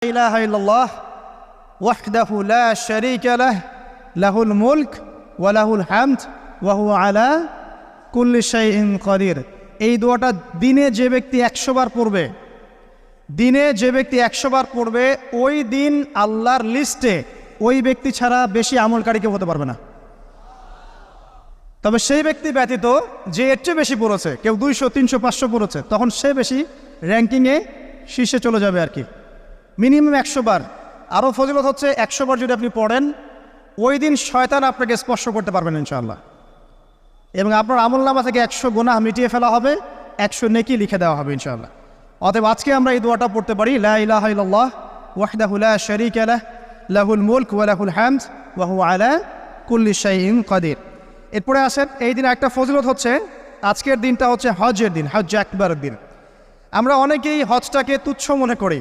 ইলাহা ইল্লাল্লাহ ওয়াহদাহু লা শারীকা লাহ লাহুল মুলক ওয়া লাহুল হামদ ওয়া হুয়া আলা কুল্লি শাইইন কাদির। এই দোয়াটা দিনে যে ব্যক্তি 100 বার পড়বে, দিনে যে ব্যক্তি 100 বার পড়বে, ওই দিন আল্লাহর লিস্টে ওই ব্যক্তি ছাড়া বেশি আমলকারী কেউ হতে পারবে না। তবে সেই ব্যক্তি ব্যতীত যে এর চেয়ে বেশি পড়েছে, কেউ 200, 300, 500 পড়েছে, তখন সে বেশি র্যাঙ্কিংয়ে শীর্ষে চলে যাবে আর কি। মিনিমাম 100 বার। আরও ফজিলত হচ্ছে 100 বার যদি আপনি পড়েন, ওই দিন শয়তান আপনাকে স্পর্শ করতে পারবেন ইনশাআল্লাহ, এবং আপনার আমলনামা থেকে 100 গুনাহ মিটিয়ে ফেলা হবে, 100 নেকি লিখে দেওয়া হবে ইনশাআল্লাহ। অতএব আজকে আমরা এই দোয়াটা পড়তে পারি, লা ইলাহা ইল্লাল্লাহ ওয়াহদাহু লা শারীকা লাহ লাহুল মুলক ওয়া লাহুল হামদ ওয়া হুয়া আলা কুল্লি শাইইন কাদির। এরপরে আসেন, এই দিন একটা ফজিলত হচ্ছে, আজকের দিনটা হচ্ছে হজের দিন, হজ আকবরের দিন। আমরা অনেকেই হজটাকে তুচ্ছ মনে করি।